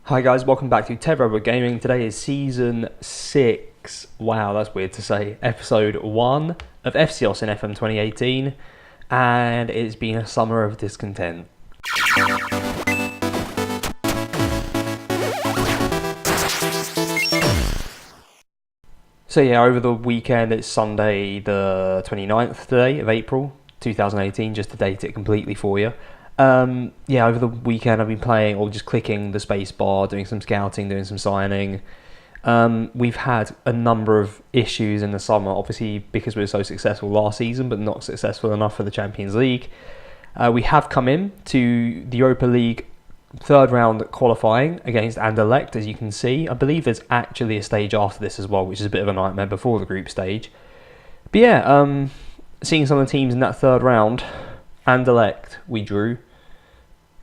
Hi guys, welcome back to TedRedwood Gaming. Today is Season 6, wow that's weird to say, Episode 1 of FC Oss in FM 2018, and it's been a summer of discontent. So yeah, over the weekend, it's Sunday the 29th today of April 2018, just to date it completely for you. Yeah, over the weekend I've been playing, or just clicking the space bar, doing some scouting, doing some signing. We've had a number of issues in the summer, obviously because we were so successful last season, but not successful enough for the Champions League. We have come in to the Europa League third round qualifying against Anderlecht, as you can see. I believe there's actually a stage after this as well, which is a bit of a nightmare before the group stage. But yeah, seeing some of the teams in that third round, Anderlecht we drew.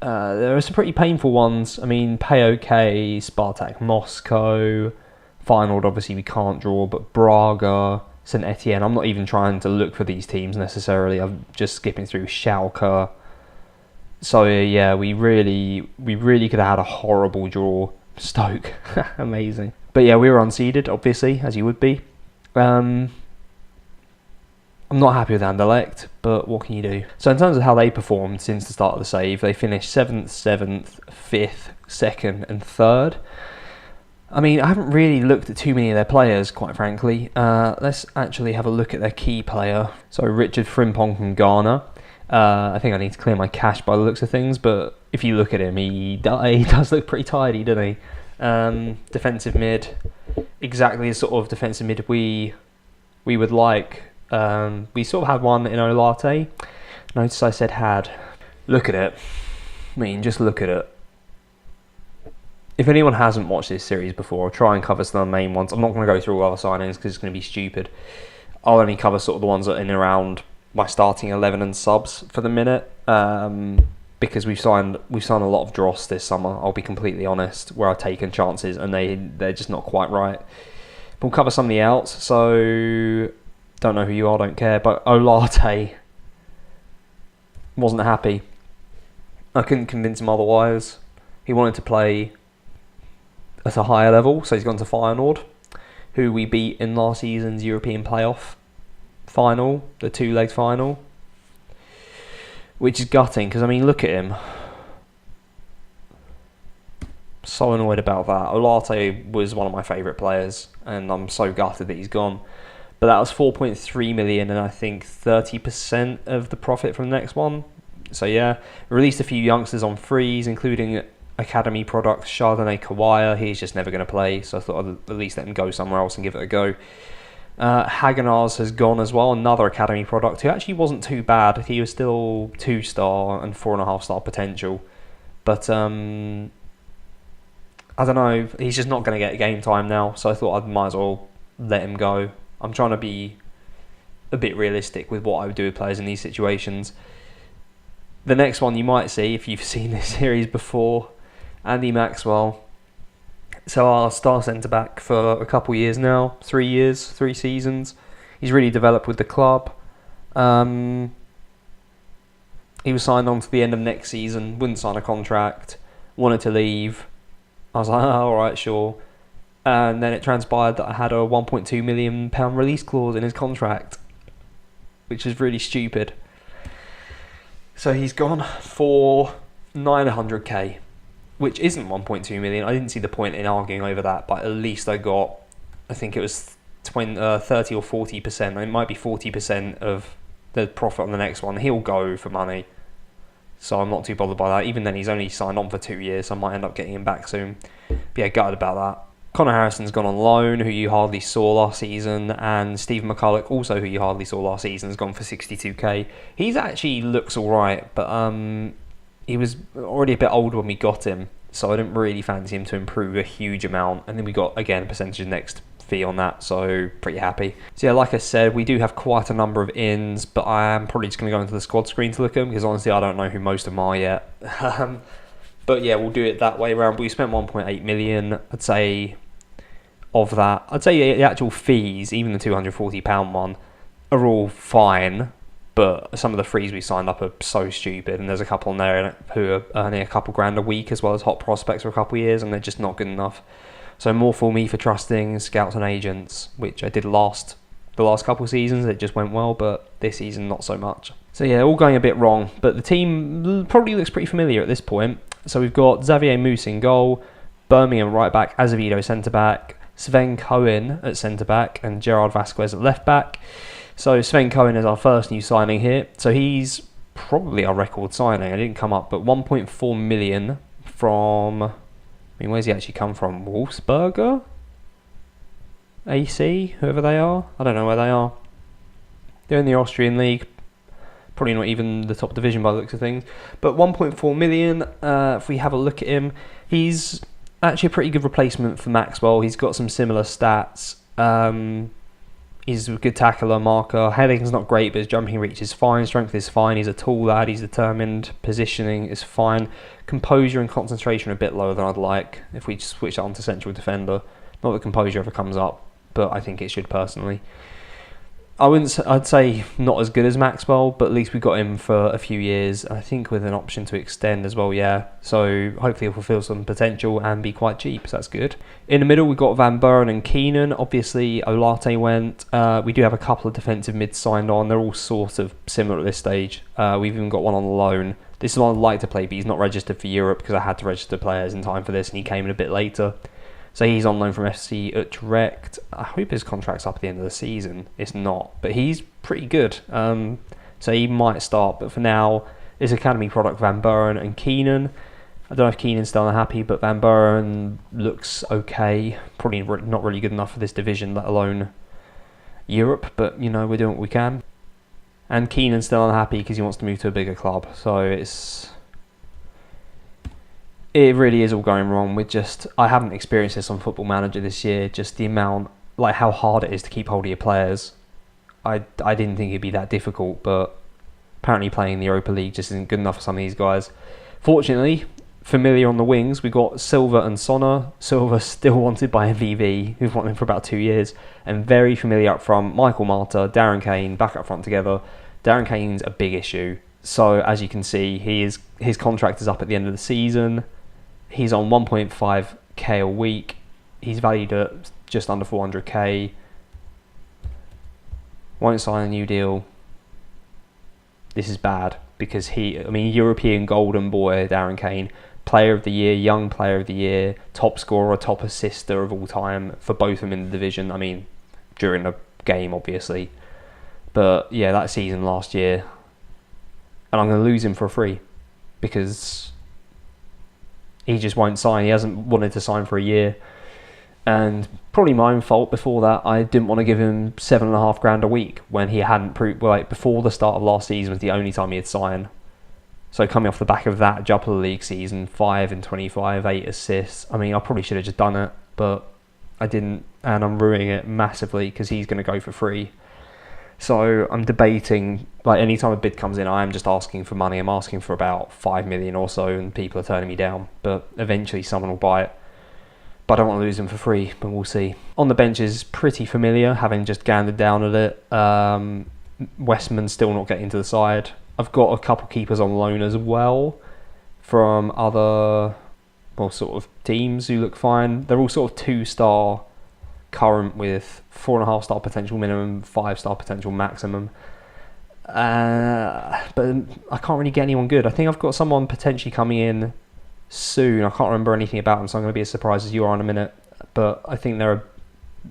There are some pretty painful ones. I mean, PAOK, Spartak Moscow, Feyenoord obviously we can't draw, but Braga, St Etienne. I'm not even trying to look for these teams necessarily. I'm just skipping through Schalke. So yeah, we really could have had a horrible draw. Stoke, amazing. But yeah, we were unseeded, obviously, as you would be. I'm not happy with Anderlecht, but what can you do? So in terms of how they performed since the start of the save, they finished 7th, 5th, 2nd and 3rd. I mean, I haven't really looked at too many of their players, quite frankly. Let's actually have a look at their key player. So Richard Frimpong from Ghana. I think I need to clear my cache by the looks of things, but if you look at him, he does look pretty tidy, doesn't he? Defensive mid, exactly the sort of defensive mid we would like. We sort of had one in Olate. Notice I said had. Look at it. I mean, just look at it. If anyone hasn't watched this series before, I'll try and cover some of the main ones. I'm not going to go through all other signings because it's going to be stupid. I'll only cover sort of the ones that are in and around my starting 11 and subs for the minute. Because we've signed a lot of dross this summer, I'll be completely honest, where I've taken chances and they're just not quite right. But we'll cover some of the outs. So don't know who you are, don't care, but Olate wasn't happy. I couldn't convince him otherwise. He wanted to play at a higher level, so he's gone to Feyenoord, who we beat in last season's European playoff final, the two-leg final, which is gutting, because I mean, look at him. So annoyed about that. Olate was one of my favourite players, and I'm so gutted that he's gone. But that was 4.3 million, and I think 30% of the profit from the next one. So yeah, released a few youngsters on frees, including academy product Chardonnay Kawaya. He's just never going to play, so I thought I'd at least let him go somewhere else and give it a go. Hagenars has gone as well, another academy product who actually wasn't too bad. He was still 2-star and 4.5-star potential, but I don't know. He's just not going to get game time now, so I thought I might as well let him go. I'm trying to be a bit realistic with what I would do with players in these situations. The next one you might see, if you've seen this series before, Andy Maxwell. So our star centre-back for a couple years now, 3 seasons. He's really developed with the club. He was signed on to the end of next season, wouldn't sign a contract, wanted to leave. I was like, oh, alright, sure. And then it transpired that I had a £1.2 million release clause in his contract, which is really stupid. So he's gone for 900k, which isn't 1.2 million. I didn't see the point in arguing over that, but at least I got, I think it was 30 or 40%. It might be 40% of the profit on the next one. He'll go for money, so I'm not too bothered by that. Even then, he's only signed on for 2 years, so I might end up getting him back soon. But yeah, gutted about that. Connor Harrison's gone on loan, who you hardly saw last season, and Stephen McCulloch, also who you hardly saw last season, has gone for 62k. He's actually looks alright, but he was already a bit old when we got him, so I didn't really fancy him to improve a huge amount. And then we got, again, a percentage of next fee on that, so pretty happy. So yeah, like I said, we do have quite a number of ins, but I am probably just going to go into the squad screen to look at them, because honestly I don't know who most of them are yet. But yeah, we'll do it that way around. We spent 1.8 million, I'd say. Of that, I'd say the actual fees, even the £240 one, are all fine. But some of the frees we signed up are so stupid, and there's a couple in there who are earning a couple grand a week as well as hot prospects for a couple of years, and they're just not good enough. So more for me for trusting scouts and agents, which I did the last couple of seasons. It just went well, but this season not so much. So yeah, all going a bit wrong, but the team probably looks pretty familiar at this point. So we've got Xavier Moose in goal, Birmingham right back, Azevedo centre back, Sven Cohen at centre back, and Gerard Vasquez at left back. So Sven Cohen is our first new signing here. So he's probably our record signing. I didn't come up, but 1.4 million from... I mean, where's he actually come from? Wolfsberger? AC? Whoever they are? I don't know where they are. They're in the Austrian league. Probably not even the top division by the looks of things. But 1.4 million, if we have a look at him, he's actually a pretty good replacement for Maxwell. He's got some similar stats. He's a good tackler, marker. Heading's not great, but his jumping reach is fine. Strength is fine. He's a tall lad. He's determined. Positioning is fine. Composure and concentration are a bit lower than I'd like if we switch that on to central defender. Not that composure ever comes up, but I think it should personally. I'd say not as good as Maxwell, but at least we got him for a few years. I think with an option to extend as well, yeah. So hopefully he'll fulfill some potential and be quite cheap, so that's good. In the middle, we've got Van Buren and Keenan. Obviously, Olarte went. We do have a couple of defensive mids signed on. They're all sort of similar at this stage. We've even got one on loan. This is one I'd like to play, but he's not registered for Europe because I had to register players in time for this, and he came in a bit later. So he's on loan from FC Utrecht. I hope his contract's up at the end of the season. It's not, but he's pretty good. So he might start, but for now, it's academy product Van Buren and Keenan. I don't know if Keenan's still unhappy, but Van Buren looks okay. Probably not really good enough for this division, let alone Europe, but you know, we're doing what we can. And Keenan's still unhappy because he wants to move to a bigger club. So it really is all going wrong with I haven't experienced this on Football Manager this year, just the amount, like how hard it is to keep hold of your players. I didn't think it'd be that difficult, but apparently playing the Europa League just isn't good enough for some of these guys. Fortunately, familiar on the wings, we got Silva and Sonner. Silva still wanted by MVV, who've wanted him for about 2 years, and very familiar up front, Michael Marta, Darren Kane, back up front together. Darren Kane's a big issue. So as you can see, his contract is up at the end of the season. He's on 1.5k a week. He's valued at just under 400k. Won't sign a new deal. This is bad because European golden boy, Darren Kane, player of the year, young player of the year, top scorer, top assister of all time for both of them in the division. I mean, during the game, obviously. But yeah, that season last year. And I'm going to lose him for free because he just won't sign. He hasn't wanted to sign for a year. And probably my own fault before that. I didn't want to give him $7,500 a week when he hadn't proved, before the start of last season was the only time he had signed. So coming off the back of that Europa League season, 5 in 25, 8 assists. I mean, I probably should have just done it, but I didn't. And I'm ruining it massively because he's going to go for free. So I'm debating, anytime a bid comes in, I am just asking for money. I'm asking for about 5 million or so, and people are turning me down. But eventually someone will buy it. But I don't want to lose them for free, but we'll see. On the bench is pretty familiar, having just gandered down at it. Westman's still not getting to the side. I've got a couple keepers on loan as well from other, sort of teams who look fine. They're all sort of 2-star current with 4.5-star potential minimum, 5-star potential maximum. But I can't really get anyone good. I think I've got someone potentially coming in soon. I can't remember anything about them, so I'm going to be as surprised as you are in a minute. But I think they're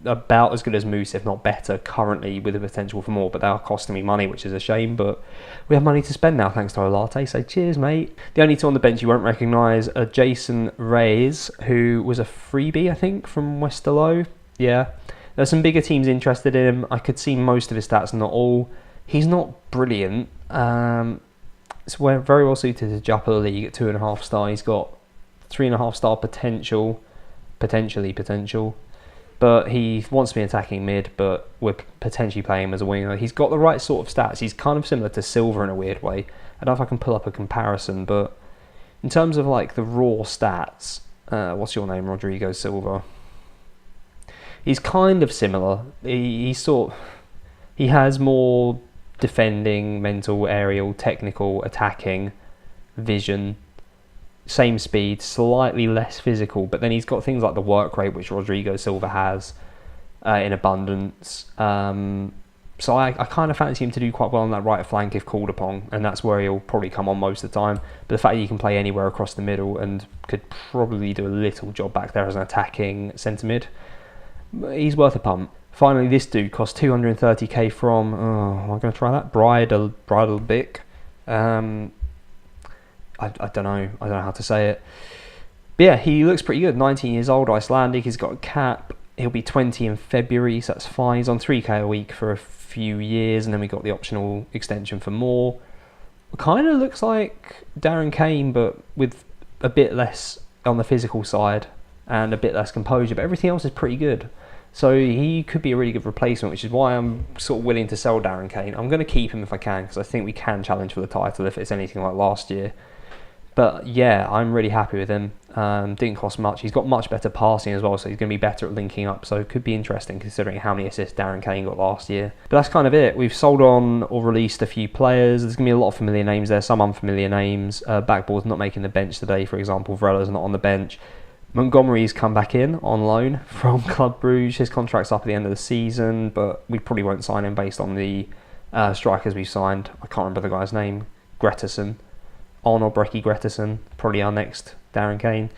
about as good as Moose, if not better, currently, with the potential for more. But they are costing me money, which is a shame. But we have money to spend now, thanks to Olarte. So cheers, mate. The only two on the bench you won't recognise are Jason Reyes, who was a freebie, I think, from Westerlo. Yeah, there's some bigger teams interested in him. I could see most of his stats, not all. He's not brilliant. So we're very well suited to Europa League at 2.5 star. He's got 3.5 star potential. But he wants to be attacking mid, but we're potentially playing him as a winger. He's got the right sort of stats. He's kind of similar to Silva in a weird way. I don't know if I can pull up a comparison, but in terms of the raw stats, what's your name, Rodrigo Silva? He's kind of similar. He has more defending, mental, aerial, technical, attacking, vision, same speed, slightly less physical, but then he's got things like the work rate, which Rodrigo Silva has in abundance. So I kind of fancy him to do quite well on that right flank if called upon, and that's where he'll probably come on most of the time. But the fact that he can play anywhere across the middle and could probably do a little job back there as an attacking centre mid, he's worth a punt. Finally, this dude cost 230k from, am I going to try that? Bridal Bick. I don't know how to say it. But yeah, he looks pretty good. 19 years old, Icelandic. He's got a cap. He'll be 20 in February, so that's fine. He's on 3k a week for a few years, and then we got the optional extension for more. Kind of looks like Darren Kane, but with a bit less on the physical side and a bit less composure, but everything else is pretty good. So he could be a really good replacement, which is why I'm sort of willing to sell Darren Kane. I'm going to keep him if I can, because I think we can challenge for the title if it's anything like last year. But yeah, I'm really happy with him. Didn't cost much. He's got much better passing as well, so he's going to be better at linking up. So it could be interesting considering how many assists Darren Kane got last year. But that's kind of it. We've sold on or released a few players. There's going to be a lot of familiar names there, some unfamiliar names. Backboard's not making the bench today, for example. Vrella's not on the bench. Montgomery's come back in on loan from Club Brugge. His contract's up at the end of the season, but we probably won't sign him based on the strikers we've signed. I can't remember the guy's name. Gretterson. On or Brecky Gretterson, probably our next Darren Kane.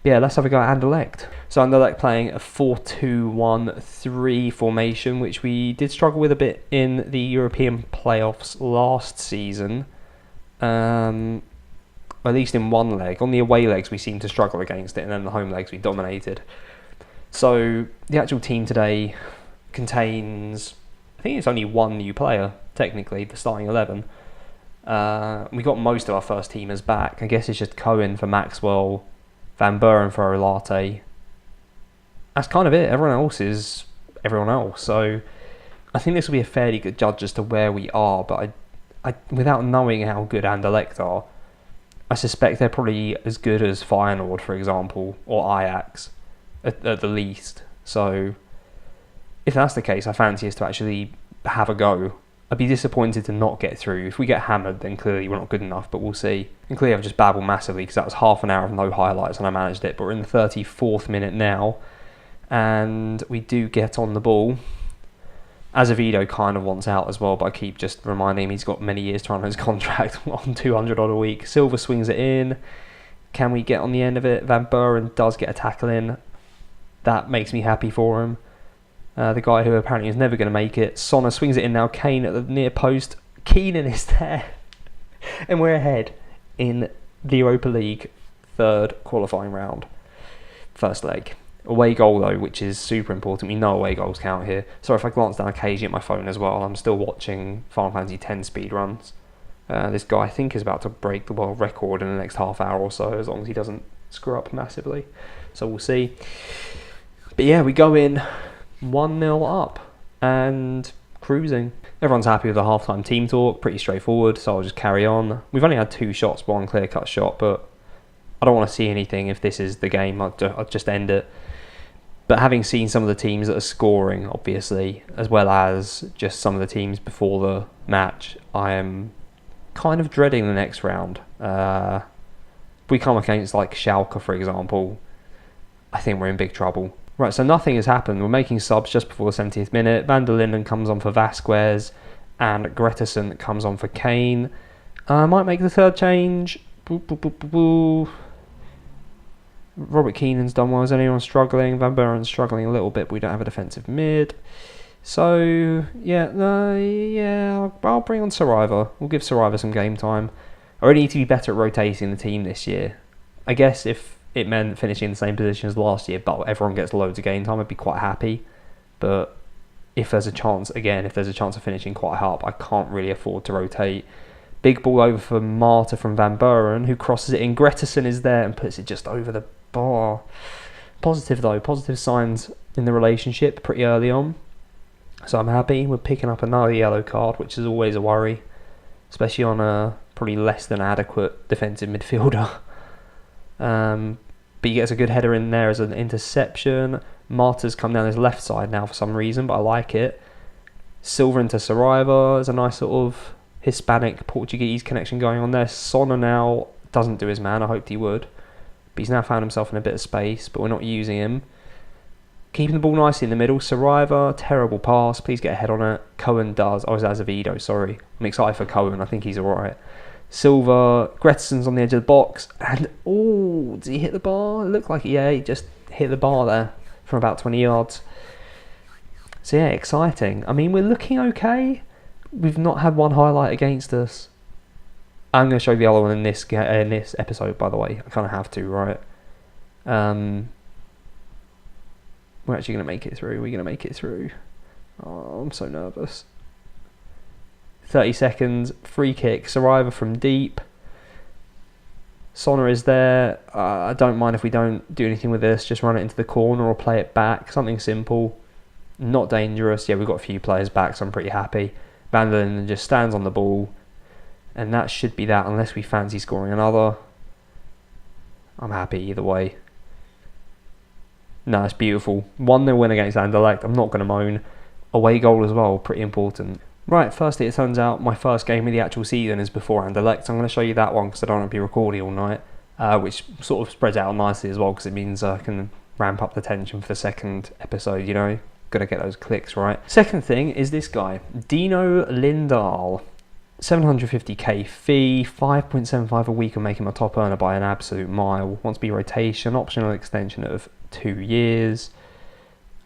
But yeah, let's have a go at Anderlecht. So Anderlecht playing a 4-2-1-3 formation, which we did struggle with a bit in the European playoffs last season. At least in one leg. On the away legs we seemed to struggle against it, and then the home legs we dominated. So the actual team today contains, I think it's only one new player, technically, the starting 11. We got most of our first teamers back. I guess it's just Cohen for Maxwell, Van Buren for Olarte. That's kind of it. Everyone else is everyone else. So I think this will be a fairly good judge as to where we are. But I without knowing how good Anderlecht are, I suspect they're probably as good as Feyenoord, for example, or Ajax at the least. So if that's the case, I fancy us to actually have a go. I'd be disappointed to not get through. If we get hammered, then clearly we're not good enough, but we'll see. And clearly I've just babbled massively because that was half an hour of no highlights and I managed it, but we're in the 34th minute now, and we do get on the ball. Azevedo kind of wants out as well, but I keep just reminding him he's got many years to run his contract on 200 odd a week. Silva swings it in. Can we get on the end of it? Van Buren does get a tackle in. That makes me happy for him. The guy who apparently is never going to make it. Sonner swings it in now. Kane at the near post. Keenan is there. And we're ahead in the Europa League third qualifying round. First leg. Away goal though, which is super important. We know away goals count here. Sorry if I glance down occasionally at my phone as well. I'm still watching Final Fantasy X speed runs. This guy I think is about to break the world record in the next half hour or so, as long as he doesn't screw up massively. So we'll see. But yeah, we go in 1-0 up and cruising. Everyone's happy with the halftime team talk, pretty straightforward, so I'll just carry on. We've only had 2 shots, one clear-cut shot, but I don't want to see anything if this is the game. I'll just end it. But having seen some of the teams that are scoring, obviously, as well as just some of the teams before the match, I am kind of dreading the next round. If we come against like Schalke, for example, I think we're in big trouble. Right, so nothing has happened. We're making subs just before the 70th minute. Van der Linden comes on for Vasquez, and Gretterson comes on for Kane. I might make the third change. Robert Keenan's done well. Is anyone struggling? Van Buren's struggling a little bit, but we don't have a defensive mid. So, I'll bring on Saraiva. We'll give Saraiva some game time. I really need to be better at rotating the team this year. I guess if it meant finishing in the same position as last year, but everyone gets loads of game time, I'd be quite happy. But if there's a chance of finishing quite high up, I can't really afford to rotate. Big ball over for Marta from Van Buren, who crosses it in. Gretterson is there and puts it just over the bar. Positive though, positive signs in the relationship pretty early on. So I'm happy. We're picking up another yellow card, which is always a worry, especially on a probably less than adequate defensive midfielder. But he gets a good header in there as an interception. Marta's come down his left side now for some reason, but I like it. Silva into Saraiva. There's a nice sort of Hispanic Portuguese connection going on there. Sonner now doesn't do his man. I hoped he would, but he's now found himself in a bit of space, but we're not using him. Keeping the ball nicely in the middle. Saraiva, terrible pass. Please get a head on it. Cohen does. Oh, it's Azevedo, sorry. I'm excited for Cohen. I think he's alright. Silva, Gretsson's on the edge of the box. And, oh, did he hit the bar? It looked like, yeah, he just hit the bar there from about 20 yards. So, yeah, exciting. I mean, we're looking okay. We've not had one highlight against us. I'm going to show the other one in this episode, by the way. I kind of have to, right? We're actually going to make it through. We're going to make it through. Oh, I'm so nervous. 30 seconds. Free kick. Saraiva from deep. Sonner is there. I don't mind if we don't do anything with this. Just run it into the corner or play it back. Something simple. Not dangerous. Yeah, we've got a few players back, so I'm pretty happy. Van der Linden just stands on the ball. And that should be that, unless we fancy scoring another. I'm happy either way. No, it's beautiful. 1-0 win against Anderlecht. I'm not going to moan. Away goal as well, pretty important. Right, firstly, it turns out my first game of the actual season is before Anderlecht. So I'm going to show you that one because I don't want to be recording all night, which sort of spreads out nicely as well because it means I can ramp up the tension for the second episode, you know. Got to get those clicks right. Second thing is this guy, Dino Lindahl. 750k fee, 5.75 a week, and making my top earner by an absolute mile. Wants to be rotation, optional extension of 2 years.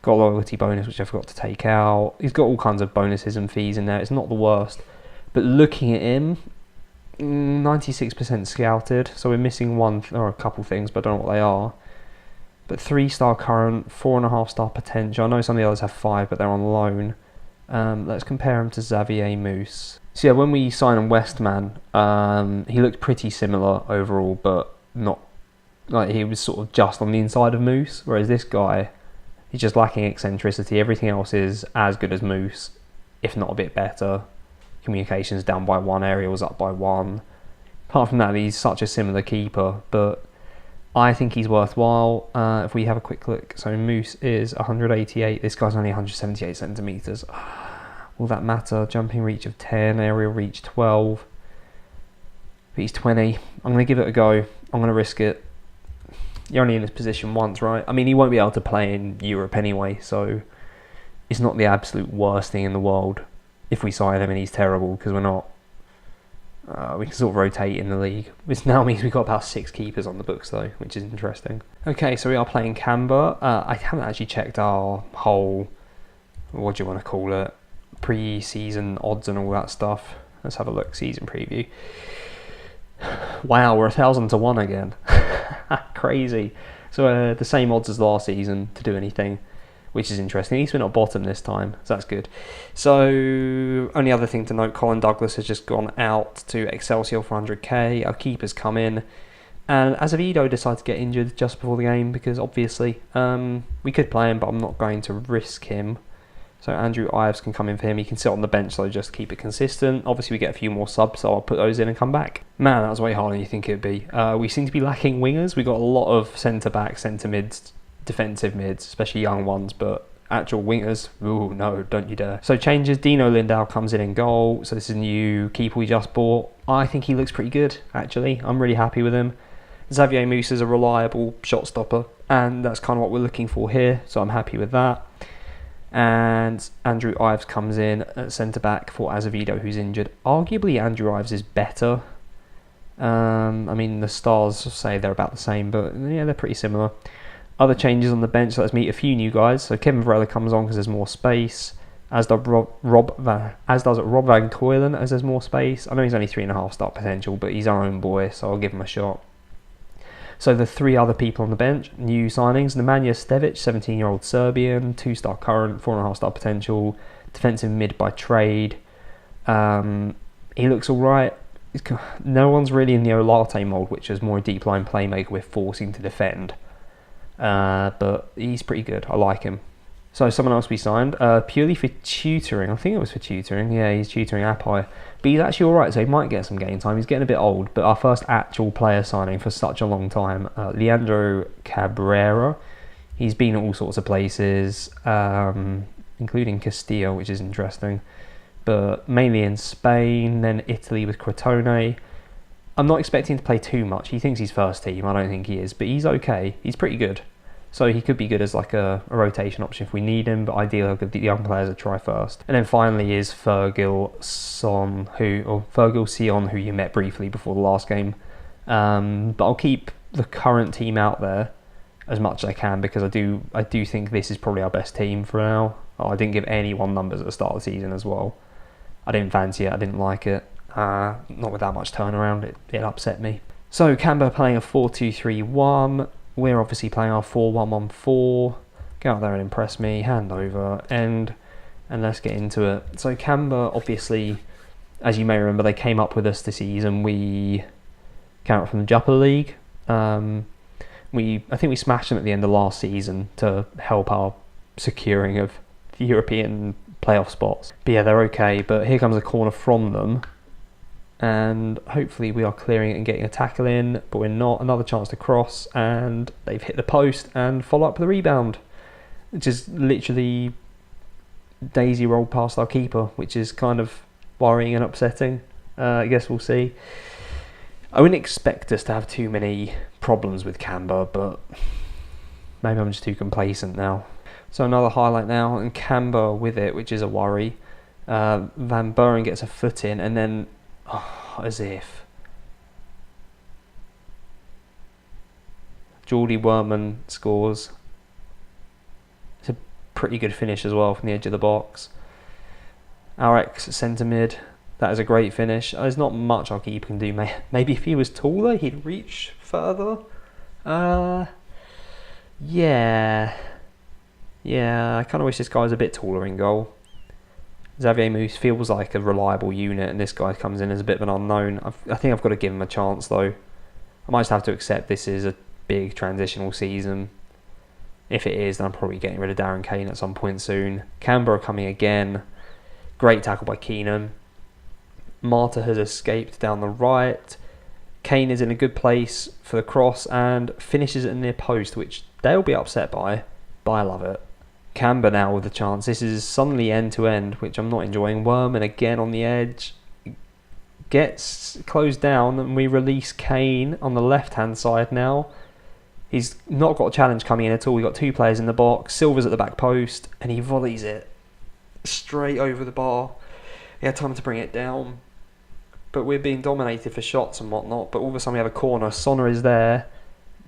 Got a loyalty bonus which I forgot to take out. He's got all kinds of bonuses and fees in there. It's not the worst, but looking at him, 96% scouted, so we're missing one or a couple things, but I don't know what they are. But 3-star current, 4.5-star potential. I know some of the others have 5, but they're on loan. Let's compare him to Xavier Moose. So yeah, when we signed on Westman, he looked pretty similar overall, but not like he was sort of just on the inside of Moose. Whereas this guy, he's just lacking eccentricity. Everything else is as good as Moose, if not a bit better. Communications down by 1, aerials up by 1. Apart from that, he's such a similar keeper, but I think he's worthwhile. If we have a quick look, so Moose is 188. This guy's only 178 centimeters. Will that matter? Jumping reach of 10, aerial reach 12. But he's 20. I'm going to give it a go. I'm going to risk it. You're only in this position once, right? I mean, he won't be able to play in Europe anyway, so it's not the absolute worst thing in the world if we sign him and he's terrible, because we're not. We can sort of rotate in the league. This now means we've got about 6 keepers on the books, though, which is interesting. Okay, so we are playing Canberra. I haven't actually checked our whole, what do you want to call it, pre-season odds and all that stuff. Let's have a look. Season preview. Wow, we're 1,000 to 1 again. Crazy. So the same odds as last season to do anything, which is interesting. At least we're not bottom this time, so that's good. So only other thing to note, Colin Douglas has just gone out to Excelsior for 100k. Our keeper's come in, and Azevedo decided to get injured just before the game because obviously we could play him, but I'm not going to risk him. So Andrew Ives can come in for him. He can sit on the bench, so just keep it consistent. Obviously, we get a few more subs, so I'll put those in and come back. Man, that was way harder than you think it would be. We seem to be lacking wingers. We got a lot of centre-backs, centre-mids, defensive mids, especially young ones, but actual wingers, ooh, no, don't you dare. So changes, Dino Lindahl comes in goal. So this is a new keeper we just bought. I think he looks pretty good, actually. I'm really happy with him. Xavier Moose is a reliable shot stopper, and that's kind of what we're looking for here, so I'm happy with that. And Andrew Ives comes in at centre-back for Azevedo, who's injured. Arguably, Andrew Ives is better. I mean, the stars say they're about the same, but yeah, they're pretty similar. Other changes on the bench, so let's meet a few new guys. So Kevin Varela comes on because there's more space, as does Rob Van Coylen, as there's more space. I know he's only 3.5-star potential, but he's our own boy, so I'll give him a shot. So the 3 other people on the bench, new signings, Nemanja Stevic, 17-year-old Serbian, 2-star current, 4.5-star potential, defensive mid by trade. He looks all right. No one's really in the Olarte mould, which is more a deep line playmaker we're forcing to defend. But he's pretty good. I like him. So someone else we signed, purely for tutoring. I think it was for tutoring. Yeah, he's tutoring Apai. But he's actually alright, so he might get some game time. He's getting a bit old, but our first actual player signing for such a long time. Leandro Cabrera. He's been at all sorts of places. including Castilla, which is interesting. But mainly in Spain, then Italy with Crotone. I'm not expecting to play too much. He thinks he's first team. I don't think he is, but he's okay. He's pretty good. So he could be good as like a rotation option if we need him, but ideally I'll give the young players a try first. And then finally is Fergal Sion, who you met briefly before the last game. But I'll keep the current team out there as much as I can, because I do think this is probably our best team for now. I didn't give anyone numbers at the start of the season as well. I didn't fancy it. I didn't like it. Not with that much turnaround. It upset me. So Canberra playing a 4-2-3-1. We're obviously playing our 4-1-1-4. Go out there and impress me. Hand over. And let's get into it. So Canberra, obviously, as you may remember, they came up with us this season. We came up from the Europa League. I think we smashed them at the end of last season to help our securing of the European playoff spots. But yeah, they're okay. But here comes a corner from them. And hopefully we are clearing it and getting a tackle in, but we're not. Another chance to cross, and they've hit the post and follow up with a rebound, which is literally daisy rolled past our keeper, which is kind of worrying and upsetting. I guess we'll see. I wouldn't expect us to have too many problems with Canberra, but maybe I'm just too complacent now. So another highlight now, and Canberra with it, which is a worry. Van Buren gets a foot in, and then as if Geordie Werman scores. It's a pretty good finish as well from the edge of the box. Our ex-centre mid, that is a great finish. There's not much our keeper can do. Maybe if he was taller, he'd reach further. Yeah, I kind of wish this guy was a bit taller in goal. Xavier Moose feels like a reliable unit, and this guy comes in as a bit of an unknown. I think I've got to give him a chance, though. I might just have to accept this is a big transitional season. If it is, then I'm probably getting rid of Darren Kane at some point soon. Canberra coming again. Great tackle by Keenan. Marta has escaped down the right. Kane is in a good place for the cross and finishes it in near post, which they'll be upset by, but I love it. Canberra now with a chance. This is suddenly end-to-end, which I'm not enjoying. Werman again on the edge. Gets closed down, and we release Kane on the left-hand side now. He's not got a challenge coming in at all. We've got two players in the box. Silver's at the back post, and he volleys it straight over the bar. He had time to bring it down, but we're being dominated for shots and whatnot. But all of a sudden we have a corner. Sonner is there.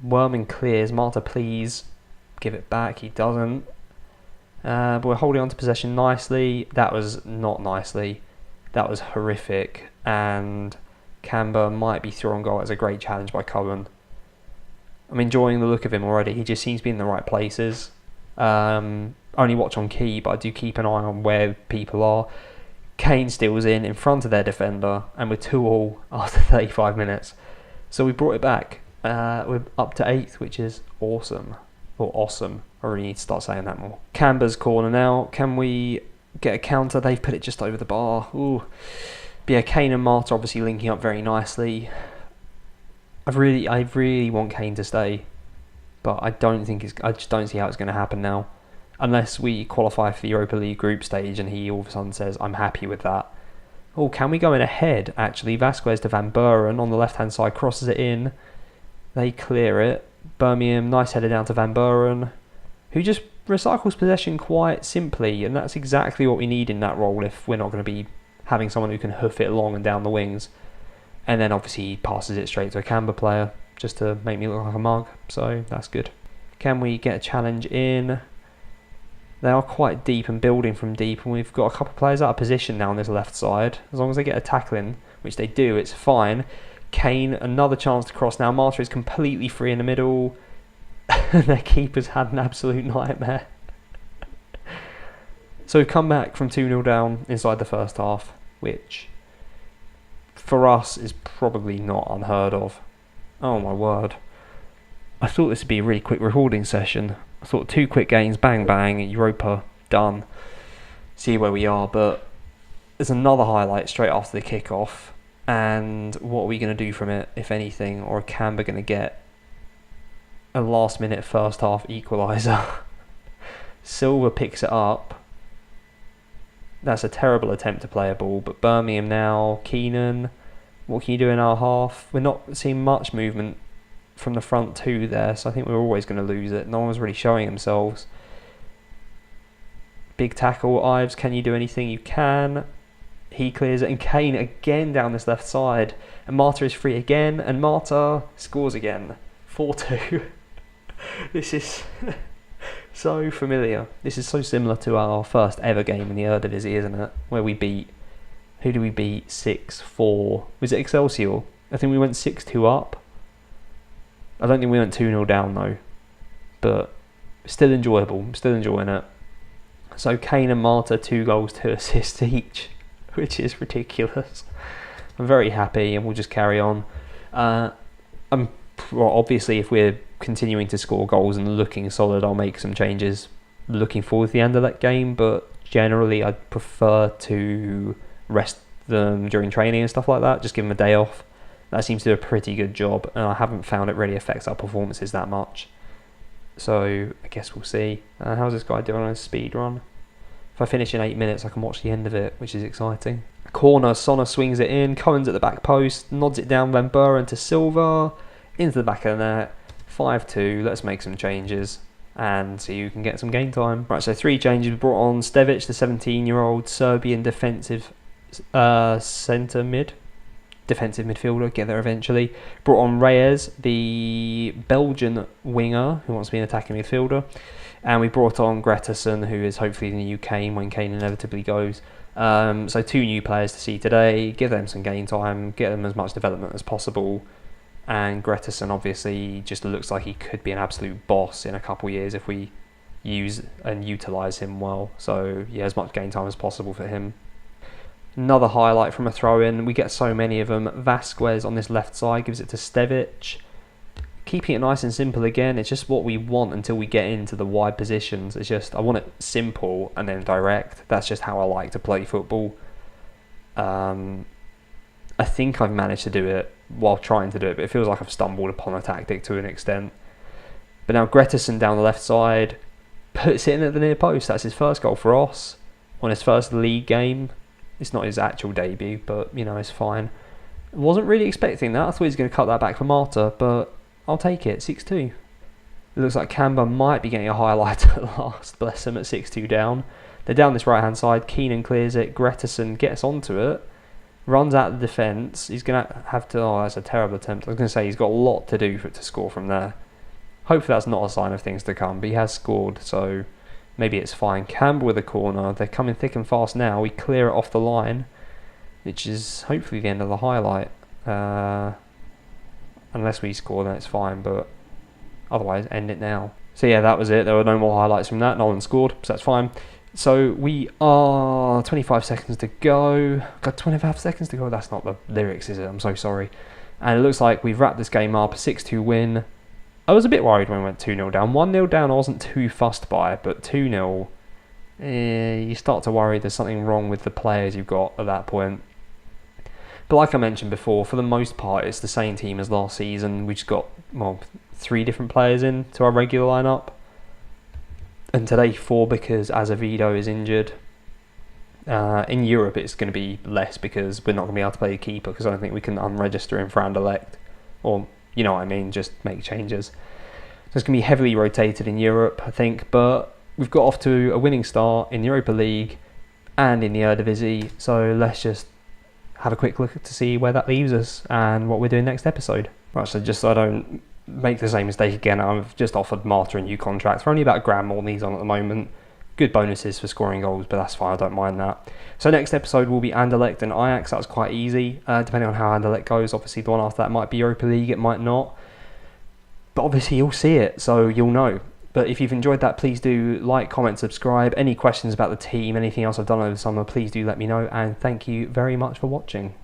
Werman clears. Marta, please give it back. He doesn't. But we're holding on to possession nicely. That was not nicely. That was horrific. And Canberra might be through on goal. It's a great challenge by Cohen. I'm enjoying the look of him already. He just seems to be in the right places. Only watch on key, but I do keep an eye on where people are. Kane steals in front of their defender, and we're 2-2 after 35 minutes. So we brought it back. We're up to 8th, which is awesome. Or awesome. I really need to start saying that more. Canberra's corner now. Can we get a counter? They've put it just over the bar. Ooh. But yeah, Kane and Marta obviously linking up very nicely. I really want Kane to stay, but I just don't see how it's going to happen now, unless we qualify for the Europa League group stage and he all of a sudden says I'm happy with that. Oh, can we go in ahead? Actually, Vasquez to Van Buren on the left hand side, crosses it in. They clear it. Birmingham, nice header down to Van Buren, who just recycles possession quite simply, and that's exactly what we need in that role if we're not going to be having someone who can hoof it along and down the wings. And then obviously he passes it straight to a Canberra player just to make me look like a mug, so that's good. Can we get a challenge in? They are quite deep and building from deep, and we've got a couple of players out of position now on this left side. As long as they get a tackle in, which they do, it's fine. Kane, another chance to cross now. Marta is completely free in the middle. Their keeper's had an absolute nightmare. So we've come back from 2-0 down inside the first half, which for us is probably not unheard of. Oh my word. I thought this would be a really quick recording session. I thought 2 quick games, bang bang, Europa, done. See where we are, but there's another highlight straight after the kickoff. And what are we going to do from it, if anything? Or are Canberra going to get a last minute first half equaliser? Silver picks it up. That's a terrible attempt to play a ball. But Birmingham now, Keenan, what can you do in our half? We're not seeing much movement from the front two there, so I think we're always going to lose it. No one's really showing themselves. Big tackle, Ives, can you do anything? You can. He clears it, and Kane again down this left side. And Marta is free again, and Marta scores again. 4-2. This is so familiar. This is so similar to our first ever game in the Eredivisie, isn't it? Where we beat... Who do we beat? 6-4. Was it Excelsior? I think we went 6-2 up. I don't think we went 2-0 down though. But still enjoyable. I'm still enjoying it. So Kane and Marta, 2 goals, 2 assists each, which is ridiculous. I'm very happy, and we'll just carry on. Obviously, if we're continuing to score goals and looking solid, I'll make some changes looking forward to the Anderlecht game, but generally I'd prefer to rest them during training and stuff like that, just give them a day off. That seems to do a pretty good job, and I haven't found it really affects our performances that much. So I guess we'll see. How's this guy doing on his speed run? If I finish in 8 minutes, I can watch the end of it, which is exciting. Corner, Sonna swings it in, Cohen's at the back post, nods it down Van Buren to Silva, into the back of the net, 5-2, let's make some changes and see who can get some game time. Right, so 3 changes. We brought on Stevic, the 17-year-old Serbian defensive centre mid. Defensive midfielder, get there eventually. Brought on Reyes, the Belgian winger who wants to be an attacking midfielder. And we brought on Gretarsson, who is hopefully the new Kane when Kane inevitably goes. So 2 new players to see today. Give them some game time, get them as much development as possible. And Gretarsson obviously just looks like he could be an absolute boss in a couple of years if we use and utilise him well. So yeah, as much game time as possible for him. Another highlight from a throw-in. We get so many of them. Vasquez on this left side gives it to Stevic. Keeping it nice and simple again. It's just what we want until we get into the wide positions. It's just, I want it simple and then direct. That's just how I like to play football. I think I've managed to do it while trying to do it, but it feels like I've stumbled upon a tactic to an extent. But now Gretarsson down the left side puts it in at the near post. That's his first goal for Oss on his first league game. It's not his actual debut, but you know, it's fine. Wasn't really expecting that. I thought he was going to cut that back for Marta, but I'll take it. 6-2. It looks like Canberra might be getting a highlight at last. Bless him, at 6-2 down. They're down this right hand side. Keenan clears it. Gretarsson gets onto it. Runs out the defence. He's going to have to... Oh, that's a terrible attempt. I was going to say he's got a lot to do for it to score from there. Hopefully that's not a sign of things to come, but he has scored, so maybe it's fine. Campbell with a corner. They're coming thick and fast now. We clear it off the line, which is hopefully the end of the highlight. Unless we score, then it's fine, but otherwise, end it now. So yeah, that was it. There were no more highlights from that. No one scored, so that's fine. So we are 25 seconds to go. Got 25 seconds to go. That's not the lyrics, is it? I'm so sorry. And it looks like we've wrapped this game up. A 6-2 win. I was a bit worried when we went 2-0 down. 1-0 down I wasn't too fussed by, but 2-0, you start to worry there's something wrong with the players you've got at that point. But like I mentioned before, for the most part, it's the same team as last season. We just got, 3 different players in to our regular lineup. And today 4 because Azevedo is injured. In Europe it's going to be less because we're not going to be able to play a keeper because I don't think we can unregister him for Anderlecht. Or, you know what I mean, just make changes. So it's going to be heavily rotated in Europe, I think. But we've got off to a winning start in the Europa League and in the Eredivisie. So let's just have a quick look to see where that leaves us and what we're doing next episode. Right, so just so I don't make the same mistake again, I've just offered Marta a new contract for only about £1 more than he's on at the moment. Good bonuses for scoring goals, but that's fine, I don't mind that. So next episode will be Anderlecht and Ajax. That was quite easy, depending on how Anderlecht goes. Obviously the one after that might be Europa League, it might not. But obviously you'll see it, so you'll know. But if you've enjoyed that, please do like, comment, subscribe. Any questions about the team, anything else I've done over the summer, please do let me know. And thank you very much for watching.